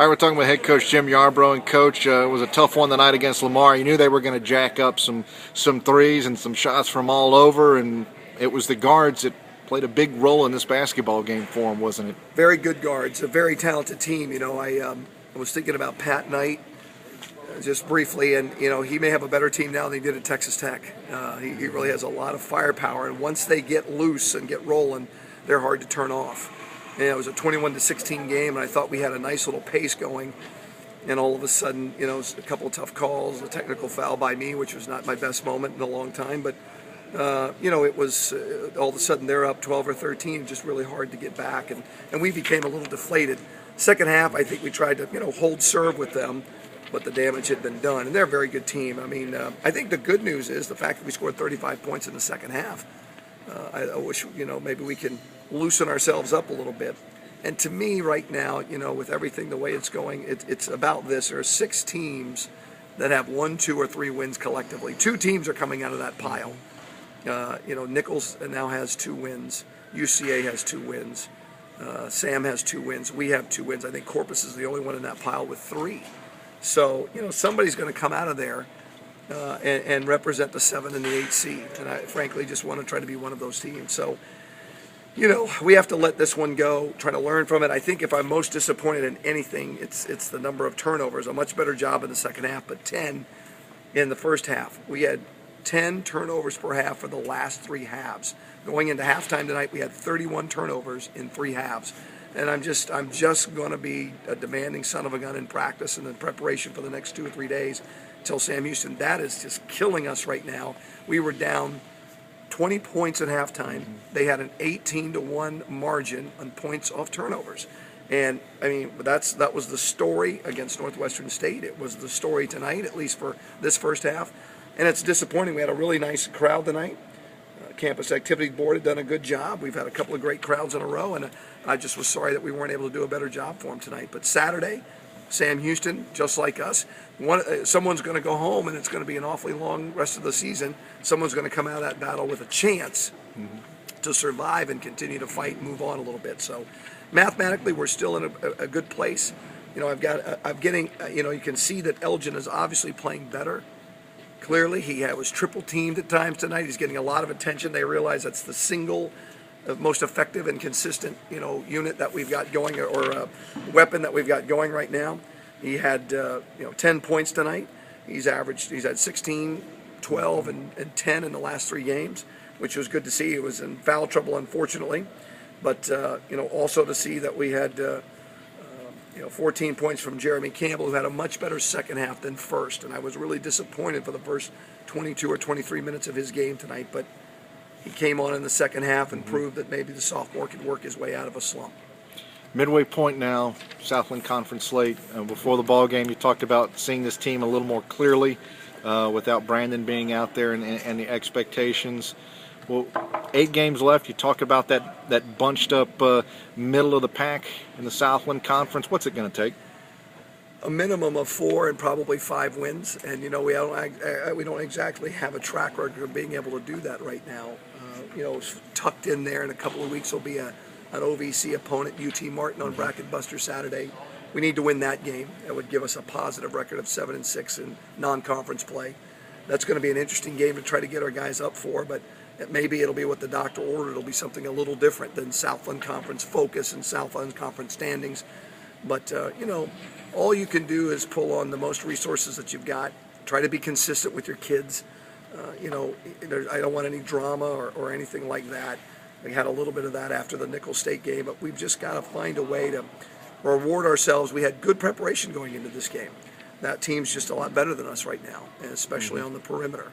All right, we're talking with head coach Jim Yarbrough. And coach, it was a tough one tonight against Lamar. You knew they were going to jack up some threes and some shots from all over, and it was the guards that played a big role in this basketball game for them, wasn't it? Very good guards, a very talented team. I was thinking about Pat Knight just briefly, and he may have a better team now than he did at Texas Tech. He really has a lot of firepower, and once they get loose and get rolling, they're hard to turn off. And it was a 21-16 game, and I thought we had a nice little pace going. And all of a sudden, a couple of tough calls, a technical foul by me, which was not my best moment in a long time. But, it was all of a sudden they're up 12 or 13, just really hard to get back. And we became a little deflated. Second half, I think we tried to, hold serve with them, but the damage had been done. And they're a very good team. I mean, I think the good news is the fact that we scored 35 points in the second half. I wish, maybe we can loosen ourselves up a little bit. And to me right now, with everything the way it's going, it's about this. There are 6 teams that have 1, 2, or 3 wins collectively. 2 teams are coming out of that pile. Nichols now has 2 wins. UCA has 2 wins. Sam has 2 wins. We have 2 wins. I think Corpus is the only one in that pile with 3. So, somebody's going to come out of there and represent the 7 and the 8 seed. And I frankly just want to try to be one of those teams. So, we have to let this one go, try to learn from it. I think if I'm most disappointed in anything, it's the number of turnovers. A much better job in the second half, but 10 in the first half. We had 10 turnovers per half for the last 3 halves. Going into halftime tonight, we had 31 turnovers in 3 halves. And I'm just going to be a demanding son of a gun in practice and in preparation for the next 2 or 3 days until Sam Houston. That is just killing us right now. We were down 20 points at halftime. They had an 18-1 margin on points off turnovers. And, I mean, that was the story against Northwestern State. It was the story tonight, at least for this first half. And it's disappointing. We had a really nice crowd tonight. Campus Activity Board had done a good job. We've had a couple of great crowds in a row, and I just was sorry that we weren't able to do a better job for them tonight. But Saturday, Sam Houston, just like us, someone's going to go home, and it's going to be an awfully long rest of the season. Someone's going to come out of that battle with a chance to survive and continue to fight and move on a little bit. So mathematically, we're still in a good place. You can see that Elgin is obviously playing better. Clearly, he was triple teamed at times tonight. He's getting a lot of attention. They realize that's the single most effective and consistent, unit that we've got going, or weapon that we've got going right now. He had, 10 points tonight. He's had 16, 12, and 10 in the last 3 games, which was good to see. He was in foul trouble, unfortunately, but also to see that we had 14 points from Jeremy Campbell, who had a much better second half than first. And I was really disappointed for the first 22 or 23 minutes of his game tonight. But he came on in the second half and proved that maybe the sophomore could work his way out of a slump. Midway point now, Southland Conference slate. Before the ball game, you talked about seeing this team a little more clearly without Brandon being out there and the expectations. Well, 8 games left. You talk about that bunched up middle of the pack in the Southland Conference. What's it going to take? A minimum of 4 and probably 5 wins. And, we don't exactly have a track record of being able to do that right now. It's tucked in there in a couple of weeks will be an OVC opponent, UT Martin, on Bracket Buster Saturday. We need to win that game. That would give us a positive record of 7-6 in non-conference play. That's going to be an interesting game to try to get our guys up for, but maybe it'll be what the doctor ordered. It'll be something a little different than Southland Conference focus and Southland Conference standings. But, all you can do is pull on the most resources that you've got. Try to be consistent with your kids. I don't want any drama or anything like that. We had a little bit of that after the Nicholls State game, but we've just got to find a way to reward ourselves. We had good preparation going into this game. That team's just a lot better than us right now, and especially on the perimeter.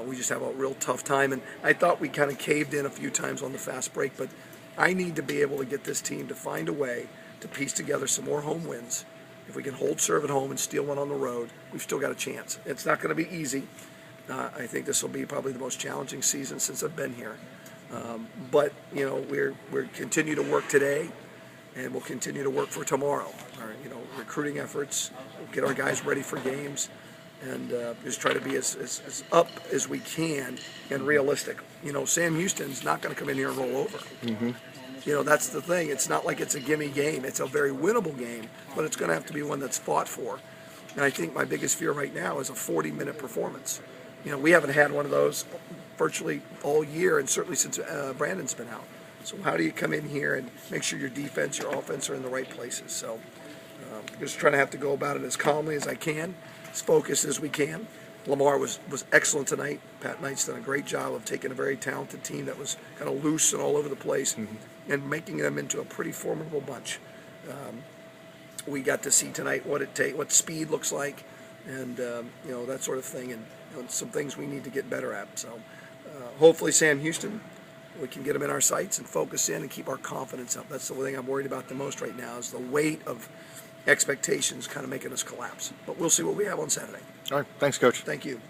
We just have a real tough time, and I thought we kind of caved in a few times on the fast break, but I need to be able to get this team to find a way to piece together some more home wins. If we can hold serve at home and steal one on the road, we've still got a chance. It's not going to be easy. I think this will be probably the most challenging season since I've been here. But we're continue to work today, and we'll continue to work for tomorrow. Our recruiting efforts, we'll get our guys ready for games, and just try to be as up as we can and realistic. Sam Houston's not going to come in here and roll over. that's the thing. It's not like it's a gimme game. It's a very winnable game, but it's going to have to be one that's fought for. And I think my biggest fear right now is a 40-minute performance. We haven't had one of those virtually all year, and certainly since Brandon's been out. So how do you come in here and make sure your defense, your offense are in the right places? So just trying to have to go about it as calmly as I can, as focused as we can. Lamar was excellent tonight. Pat Knight's done a great job of taking a very talented team that was kind of loose and all over the place and making them into a pretty formidable bunch. We got to see tonight what speed looks like, and that sort of thing, and some things we need to get better at. So hopefully Sam Houston, we can get him in our sights and focus in and keep our confidence up. That's the thing I'm worried about the most right now, is the weight of expectations kind of making us collapse. But we'll see what we have on Saturday. All right. Thanks, Coach. Thank you.